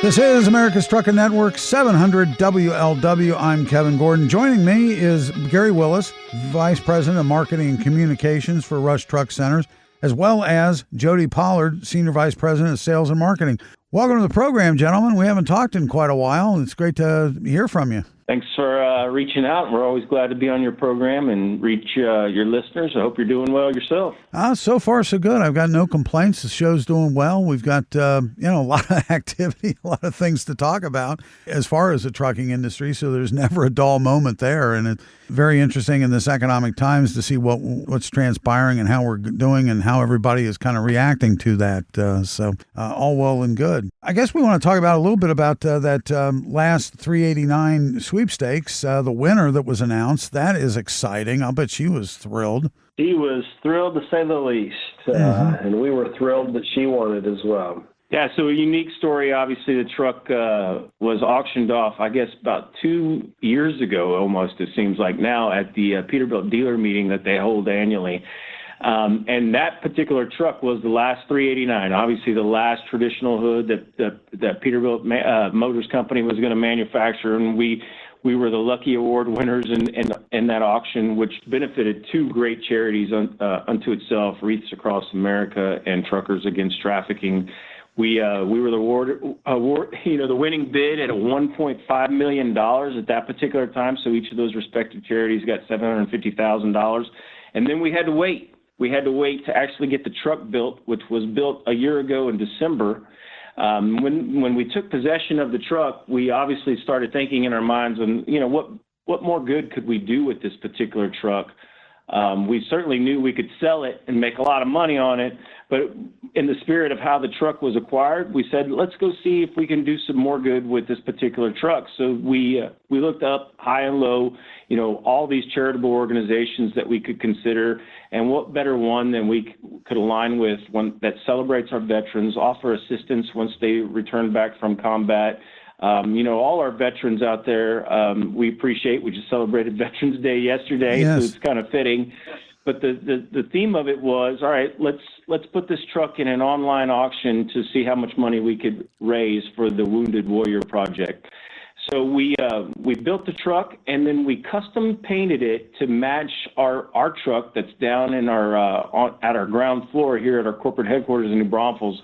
This is America's Truckin Network, 700 WLW. I'm Kevin Gordon. Joining me is Gary Willis, Vice President of Marketing and Communications for Rush Truck Centers, as well as Jody Pollard, Senior Vice President of Sales and Marketing. Welcome to the program, gentlemen. We haven't talked in quite a while. It's great to hear from you. Thanks for reaching out. We're always glad to be on your program and reach your listeners. I hope you're doing well yourself. So far, so good. I've got no complaints. The show's doing well. We've got a lot of activity, a lot of things to talk about as far as the trucking industry. So there's never a dull moment there, and it's very interesting in this economic times to see what's transpiring and how we're doing and how everybody is kind of reacting to that. So all well and good. I guess we want to talk about a little bit about that last 389 sweepstakes, the winner that was announced. That is exciting. I'll bet she was thrilled. She was thrilled to say the least, and we were thrilled that she won it as well. Yeah, so a unique story. Obviously, the truck was auctioned off, I guess, about 2 years ago almost, it seems like now, at the Peterbilt dealer meeting that they hold annually. And that particular truck was the last 389, obviously the last traditional hood that Peterbilt Motors Company was going to manufacture. And we were the lucky award winners in that auction, which benefited two great charities unto itself, Wreaths Across America and Truckers Against Trafficking. We were the winning bid at $1.5 million at that particular time. So each of those respective charities got $750,000. And then we had to wait. We had to wait to actually get the truck built, which was built a year ago in December. When we took possession of the truck, we obviously started thinking in our minds, what more good could we do with this particular truck? We certainly knew we could sell it and make a lot of money on it, but in the spirit of how the truck was acquired, we said, let's go see if we can do some more good with this particular truck. So we looked up high and low, all these charitable organizations that we could consider, and what better one than we could align with, one that celebrates our veterans, offer assistance once they return back from combat. All our veterans out there, we appreciate. We just celebrated Veterans Day yesterday, yes. So it's kind of fitting. But the theme of it was, all right, let's put this truck in an online auction to see how much money we could raise for the Wounded Warrior Project. So we built the truck, and then we custom painted it to match our truck that's down in at our ground floor here at our corporate headquarters in New Braunfels.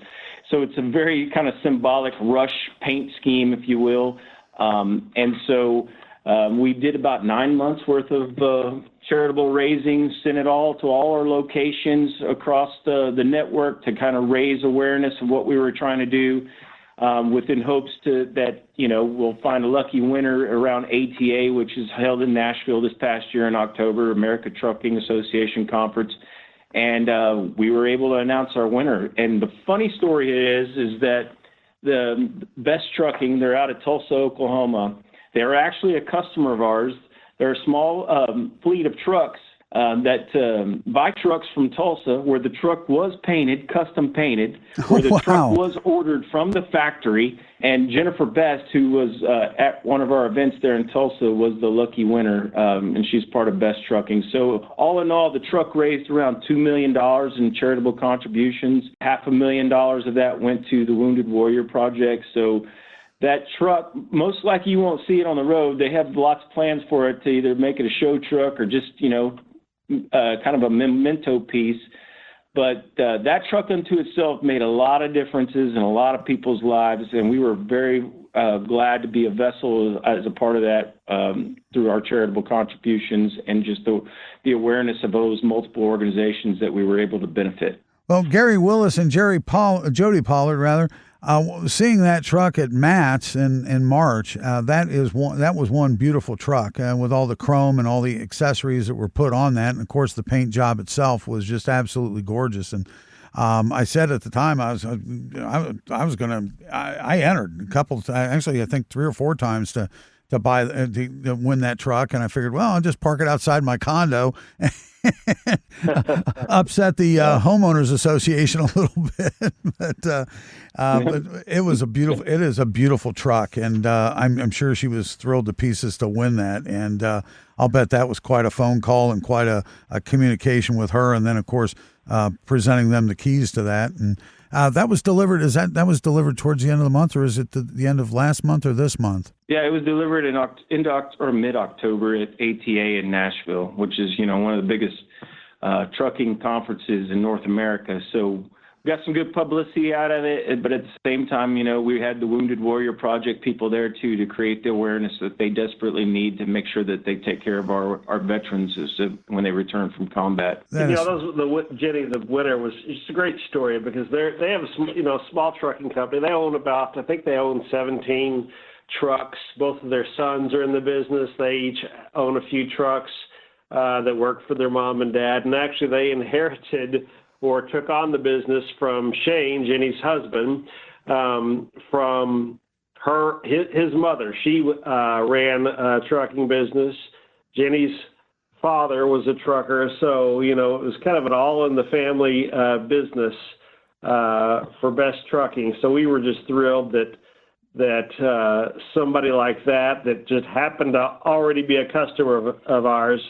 So it's a very kind of symbolic Rush paint scheme, if you will. And so we did about 9 months worth of charitable raising, sent it all to all our locations across the network to kind of raise awareness of what we were trying to do, within hopes that we'll find a lucky winner around ATA, which is held in Nashville this past year in October, America Trucking Association Conference. And we were able to announce our winner. And the funny story is that the Best Trucking, they're out of Tulsa, Oklahoma. They're actually a customer of ours. They're a small fleet of trucks that buy trucks from Tulsa, where the truck was painted, custom painted, where the truck was ordered from the factory. And Jennifer Best, who was at one of our events there in Tulsa, was the lucky winner, and she's part of Best Trucking. So all in all, the truck raised around $2 million in charitable contributions. $500,000 of that went to the Wounded Warrior Project. So that truck, most likely you won't see it on the road. They have lots of plans for it to either make it a show truck or just, kind of a memento piece. But that truck unto itself made a lot of differences in a lot of people's lives, and we were very glad to be a vessel as a part of that through our charitable contributions and just the awareness of those multiple organizations that we were able to benefit. Well, Gary Willis and Jody Pollard, seeing that truck at Matt's in March, that was one beautiful truck with all the chrome and all the accessories that were put on that, and of course the paint job itself was just absolutely gorgeous. And I said at the time I entered a couple, actually I think 3 or 4 times to win that truck, and I figured, well, I'll just park it outside my condo. Upset the homeowners association a little bit, but it is a beautiful truck, and I'm sure she was thrilled to pieces to win that. And I'll bet that was quite a phone call and quite a communication with her, and then of course presenting them the keys to that. And That was delivered. That was delivered towards the end of the month, or is it the end of last month or this month? Yeah, it was delivered in mid-October at ATA in Nashville, which is one of the biggest trucking conferences in North America. So we got some good publicity out of it, but at the same time, we had the Wounded Warrior Project people there too to create the awareness that they desperately need to make sure that they take care of our veterans when they return from combat. Jenny, the winner was just a great story because they have a small trucking company. They own I think they own 17 trucks. Both of their sons are in the business. They each own a few trucks that work for their mom and dad, and actually they inherited or took on the business from Shane, Jenny's husband, from his mother. She ran a trucking business. Jenny's father was a trucker, so it was kind of an all-in-the-family business for Best Trucking. So we were just thrilled that somebody like that just happened to already be a customer of ours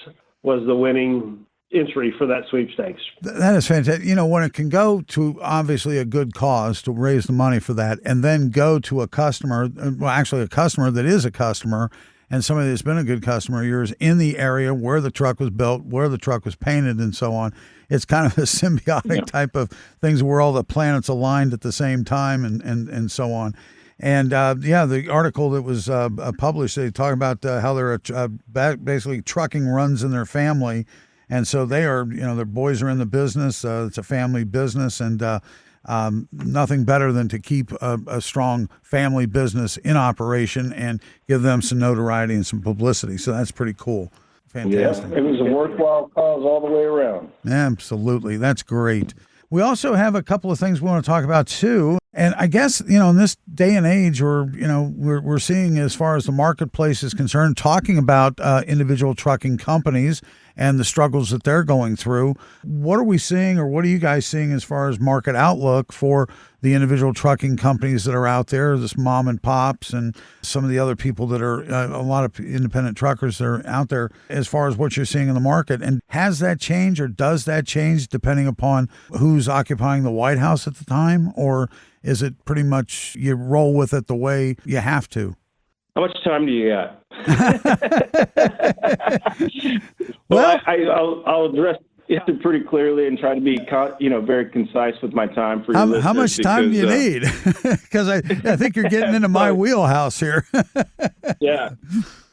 was the winning entry for that sweepstakes. That is fantastic. When it can go to obviously a good cause to raise the money for that, and then go to a customer, a customer that is a customer, and somebody that's been a good customer of yours in the area where the truck was built, where the truck was painted, and so on. It's kind of a symbiotic type of things where all the planets aligned at the same time, and so on. And the article that was published, they talk about how they're basically trucking runs in their family. And so they are, their boys are in the business. It's a family business, and nothing better than to keep a strong family business in operation and give them some notoriety and some publicity. So that's pretty cool. Fantastic. Yeah, it was a worthwhile cause all the way around. Absolutely. That's great. We also have a couple of things we want to talk about too. And I guess, in this day and age we're seeing, as far as the marketplace is concerned, talking about individual trucking companies and the struggles that they're going through. What are we seeing, or what are you guys seeing as far as market outlook for the individual trucking companies that are out there, this mom and pops and some of the other people that are a lot of independent truckers that are out there, as far as what you're seeing in the market? And has that changed, or does that change depending upon who's occupying the White House at the time? Or is it pretty much you roll with it the way you have to? How much time do you got? Well, I'll address it pretty clearly and try to be, very concise with my time for you. How much time do you need? Because I think you're getting into my wheelhouse here. Yeah.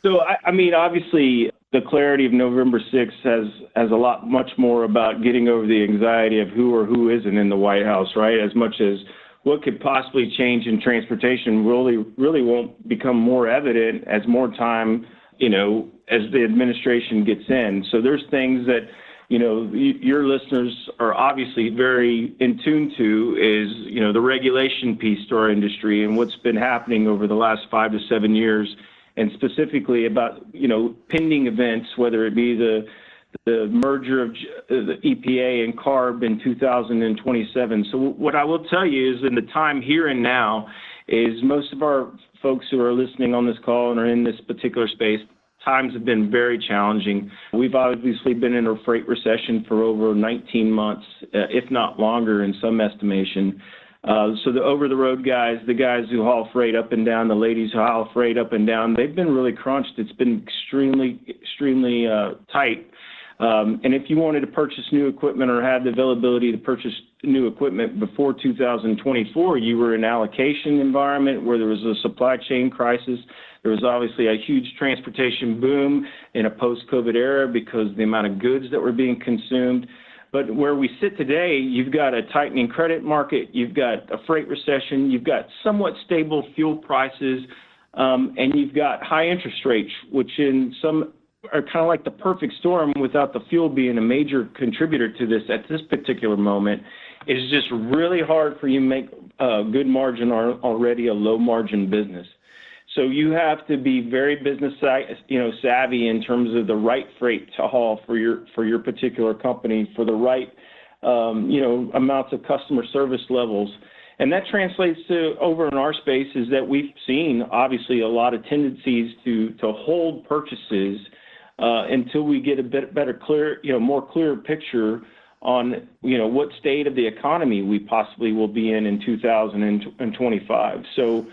So, obviously, the clarity of November 6th has much more about getting over the anxiety of who or who isn't in the White House, right? As much as what could possibly change in transportation really won't become more evident as more time, as the administration gets in. So there's things that, your listeners are obviously very in tune to is, the regulation piece to our industry and what's been happening over the last 5 to 7 years, and specifically about, pending events, whether it be the merger of the EPA and CARB in 2027. So what I will tell you is, in the time here and now, is most of our folks who are listening on this call and are in this particular space, times have been very challenging. We've obviously been in a freight recession for over 19 months, if not longer in some estimation. So the over-the-road guys, the guys who haul freight up and down, the ladies who haul freight up and down, they've been really crunched. It's been extremely tight. And if you wanted to purchase new equipment or had the availability to purchase new equipment before 2024, you were in an allocation environment where there was a supply chain crisis. There was obviously a huge transportation boom in a post-COVID era because of the amount of goods that were being consumed. But where we sit today, you've got a tightening credit market, you've got a freight recession, you've got somewhat stable fuel prices, and you've got high interest rates, which in some are kind of like the perfect storm without the fuel being a major contributor to this at this particular moment. It's just really hard for you to make a good margin on already a low margin business. So you have to be very business savvy in terms of the right freight to haul for your particular company, for the right amounts of customer service levels. And that translates to, over in our space, is that we've seen obviously a lot of tendencies to hold purchases until we get a bit better, more clear picture on, what state of the economy we possibly will be in 2025. So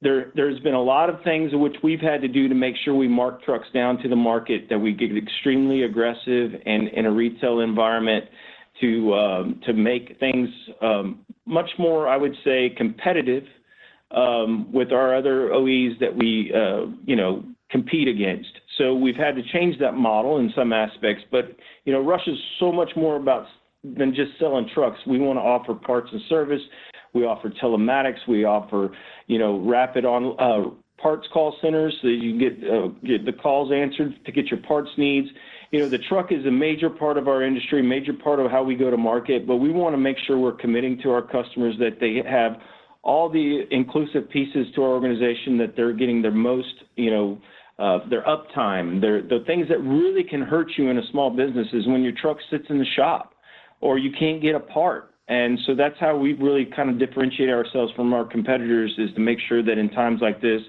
there's been a lot of things which we've had to do to make sure we mark trucks down to the market, that we get extremely aggressive and in a retail environment to make things much more, I would say, competitive with our other OEs that we, compete against. So we've had to change that model in some aspects, but, Rush is so much more about than just selling trucks. We want to offer parts and service. We offer telematics. We offer, rapid on parts call centers so that you can get the calls answered to get your parts needs. The truck is a major part of our industry, major part of how we go to market, but we want to make sure we're committing to our customers that they have all the inclusive pieces to our organization, that they're getting their most, their uptime. The things that really can hurt you in a small business is when your truck sits in the shop or you can't get a part. And so that's how we really kind of differentiate ourselves from our competitors, is to make sure that in times like this,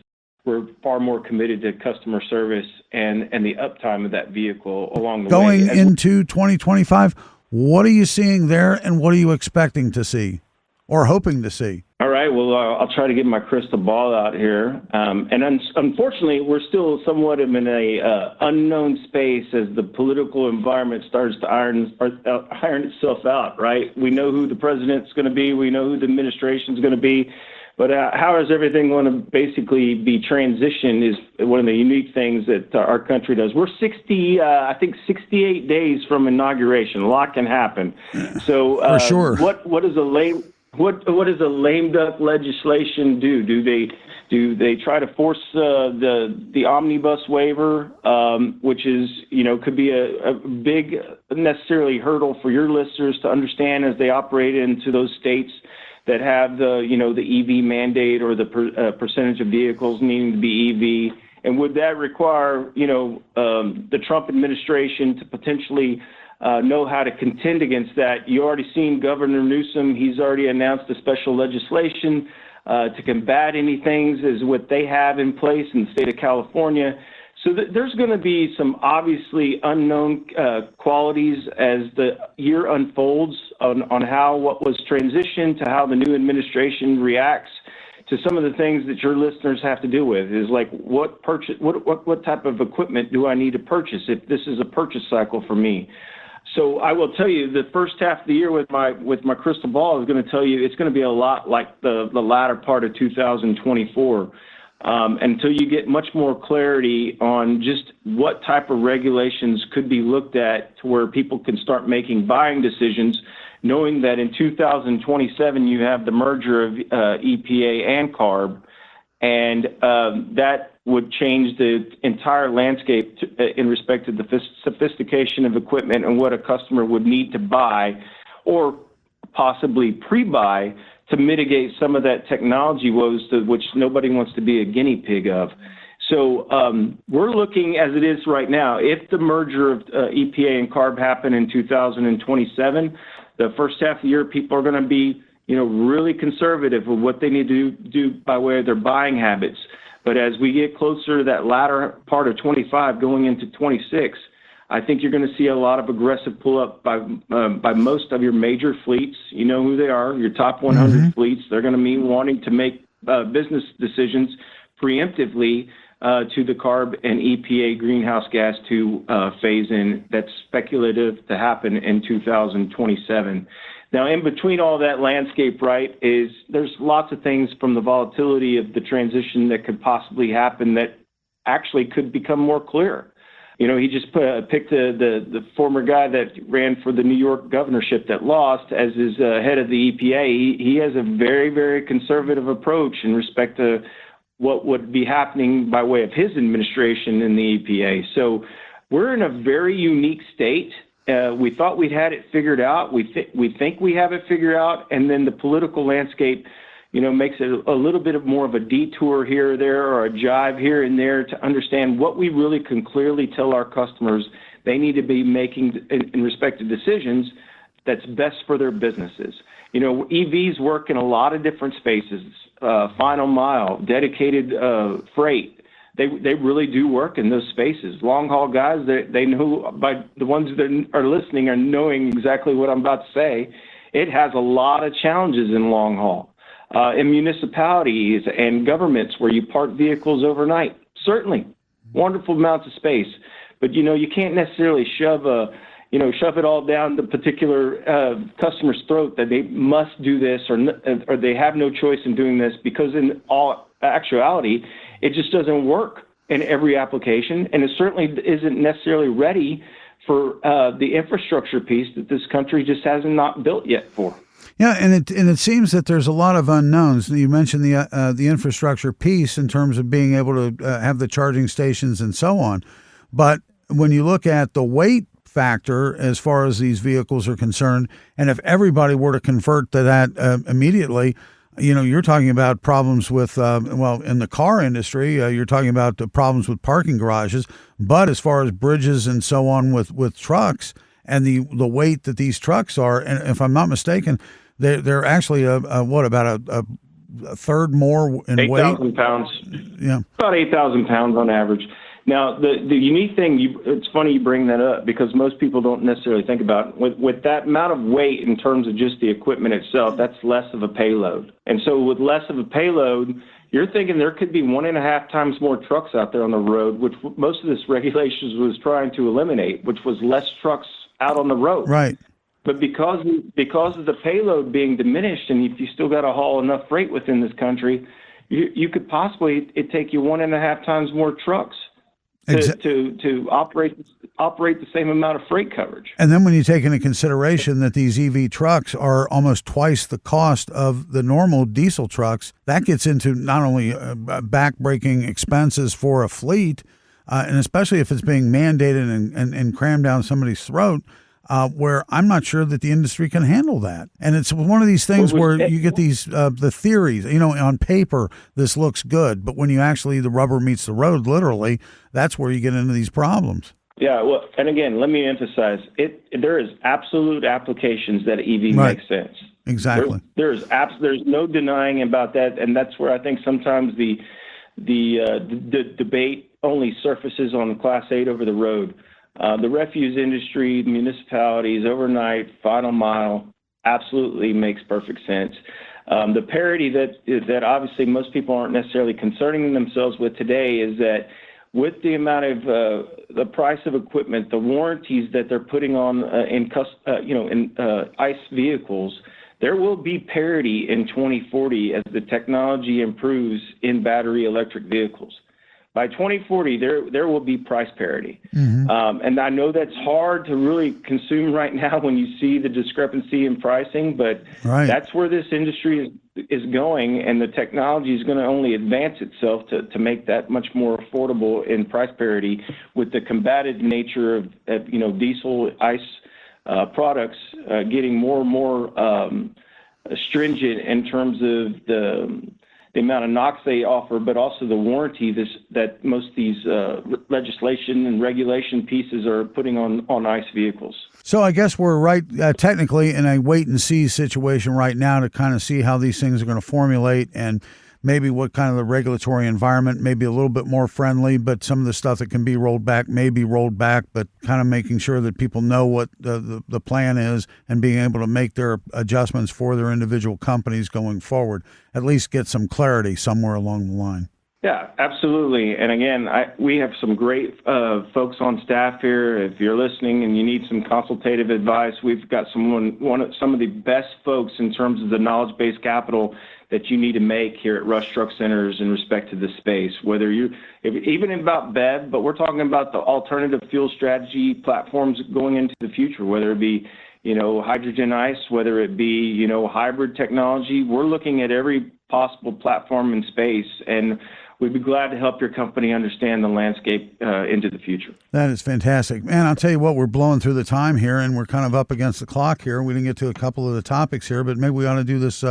we're far more committed to customer service and the uptime of that vehicle along the way. Going into 2025, what are you seeing there and what are you expecting to see or hoping to see? All right. Well, I'll try to get my crystal ball out here. And unfortunately, we're still somewhat in a unknown space as the political environment starts to iron itself out, right? We know who the president's going to be. We know who the administration's going to be. But how is everything going to basically be transitioned is one of the unique things that our country does. We're 68 days from inauguration. A lot can happen. So for sure. What does a lame duck legislation do? Do they try to force the omnibus waiver, which is, could be a big necessarily hurdle for your listeners to understand as they operate into those states that have the EV mandate or the percentage of vehicles needing to be EV? And would that require, the Trump administration to potentially know how to contend against that? You already seen Governor Newsom. He's already announced a special legislation to combat any things as what they have in place in the state of California. So there's going to be some obviously unknown qualities as the year unfolds on how what was transitioned to how the new administration reacts to some of the things that your listeners have to deal with. Is like what type of equipment do I need to purchase if this is a purchase cycle for me? So I will tell you, the first half of the year with my crystal ball is going to tell you it's going to be a lot like the latter part of 2024. Until you get much more clarity on just what type of regulations could be looked at to where people can start making buying decisions, knowing that in 2027 you have the merger of EPA and CARB, and that would change the entire landscape in respect to the sophistication of equipment and what a customer would need to buy or possibly pre-buy to mitigate some of that technology woes to which nobody wants to be a guinea pig of. So we're looking as it is right now. If the merger of EPA and CARB happen in 2027, the first half of the year, people are going to be, really conservative with what they need to do by way of their buying habits. But as we get closer to that latter part of 25 going into 26, I think you're going to see a lot of aggressive pull-up by most of your major fleets. You know who they are, your top 100 fleets. They're going to be wanting to make business decisions preemptively to the CARB and EPA greenhouse gas to phase in. That's speculative to happen in 2027. Now, in between all that landscape, right, there's lots of things from the volatility of the transition that could possibly happen that actually could become more clear. He just picked the former guy that ran for the New York governorship that lost as his head of the EPA. He has a very, very conservative approach in respect to what would be happening by way of his administration in the EPA. So we're in a very unique state. We thought we'd had it figured out. We think we have it figured out, and then the political landscape makes it a little bit more of a detour here or there, or a jive here and there to understand what we really can clearly tell our customers they need to be making in respect to decisions that's best for their businesses. EVs work in a lot of different spaces, final mile, dedicated freight. they really do work in those spaces. Long haul guys, they know, by the ones that are listening are knowing exactly what I'm about to say. It has a lot of challenges in long haul. In municipalities and governments where you park vehicles overnight, certainly wonderful amounts of space, but you can't necessarily shove it all down the particular customer's throat that they must do this or they have no choice in doing this, because in all actuality, it just doesn't work in every application, and it certainly isn't necessarily ready for the infrastructure piece that this country just hasn't not built yet for. Yeah, and it seems that there's a lot of unknowns. You mentioned the infrastructure piece in terms of being able to have the charging stations and so on, but when you look at the weight factor as far as these vehicles are concerned, and if everybody were to convert to that immediately, you're talking about problems with, in the car industry, you're talking about the problems with parking garages, but as far as bridges and so on with trucks and the weight that these trucks are, and if I'm not mistaken, they're actually about a third more in 8, weight. 8,000 pounds. Yeah. About 8,000 pounds on average. Now, the unique thing, it's funny you bring that up, because most people don't necessarily think about it. With that amount of weight in terms of just the equipment itself, that's less of a payload. And so with less of a payload, you're thinking there could be 1.5 times more trucks out there on the road, which most of this regulations was trying to eliminate, which was less trucks out on the road. Right. But because of the payload being diminished, and if you still got to haul enough freight within this country, you could possibly, it take you 1.5 times more trucks to operate the same amount of freight coverage. And then when you take into consideration that these EV trucks are almost twice the cost of the normal diesel trucks, that gets into not only back-breaking expenses for a fleet, and especially if it's being mandated and crammed down somebody's throat, where I'm not sure that the industry can handle that. And it's one of these things where you get these the theories, on paper, this looks good, but when you actually, the rubber meets the road, literally, that's where you get into these problems. Yeah, well, and again, let me emphasize, there is absolute applications that EV makes sense. Exactly. There's no denying about that, and that's where I think sometimes the debate only surfaces on Class 8 over the road. The refuse industry, municipalities, overnight, final mile, absolutely makes perfect sense. The parity that obviously most people aren't necessarily concerning themselves with today is that with the amount of the price of equipment, the warranties that they're putting on in ICE vehicles, there will be parity in 2040 as the technology improves in battery electric vehicles. By 2040, there will be price parity. Mm-hmm. And I know that's hard to really consume right now when you see the discrepancy in pricing, but that's where this industry is going, and the technology is going to only advance itself to make that much more affordable in price parity with the combative nature of diesel, ICE products getting more and more stringent in terms of the amount of NOx they offer, but also the warranty that most of these legislation and regulation pieces are putting on ICE vehicles. So I guess we're right technically in a wait-and-see situation right now to kind of see how these things are going to formulate and maybe what kind of the regulatory environment may be a little bit more friendly, but some of the stuff that can be rolled back may be rolled back, but kind of making sure that people know what the plan is and being able to make their adjustments for their individual companies going forward, at least get some clarity somewhere along the line. Yeah, absolutely. And again, we have some great folks on staff here. If you're listening and you need some consultative advice, we've got some of the best folks in terms of the knowledge-based capital that you need to make here at Rush Truck Centers in respect to the space, whether even about BEV, but we're talking about the alternative fuel strategy platforms going into the future, whether it be, hydrogen ICE, whether it be, hybrid technology. We're looking at every possible platform in space, and we'd be glad to help your company understand the landscape into the future. That is fantastic. Man, I'll tell you what, we're blowing through the time here, and we're kind of up against the clock here. We didn't get to a couple of the topics here, but maybe we ought to do this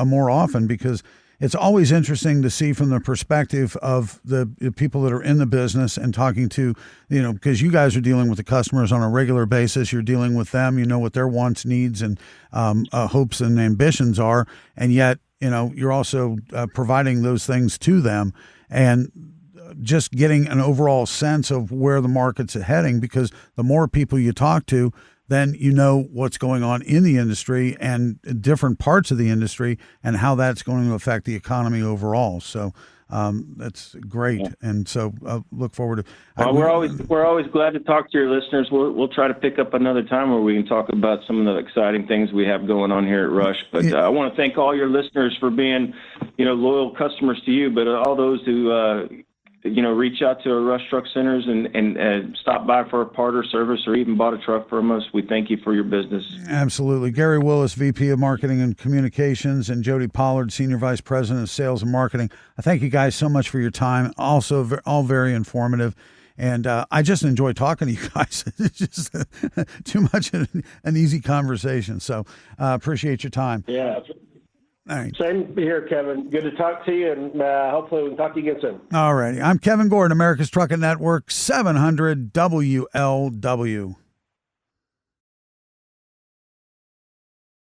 more often, because it's always interesting to see from the perspective of the people that are in the business and talking to, because you guys are dealing with the customers on a regular basis. You're dealing with them, what their wants, needs, and hopes and ambitions are. And yet, you're also providing those things to them. And just getting an overall sense of where the market's heading, because the more people you talk to, then you know what's going on in the industry and different parts of the industry and how that's going to affect the economy overall. So that's great. Yeah. And so look forward to. We're always glad to talk to your listeners. We'll try to pick up another time where we can talk about some of the exciting things we have going on here at Rush. But I want to thank all your listeners for being, loyal customers to you, but all those who reach out to our Rush Truck Centers and stop by for a part or service or even bought a truck from us. We thank you for your business. Absolutely. Gary Willis, VP of Marketing and Communications, and Jody Pollard, Senior Vice President of Sales and Marketing. I thank you guys so much for your time. Also, all very informative. And I just enjoy talking to you guys. It's just too much an easy conversation. So appreciate your time. Yeah. All right. Same here, Kevin. Good to talk to you, and hopefully we can talk to you again soon. All righty. I'm Kevin Gordon, America's Trucking Network, 700 WLW.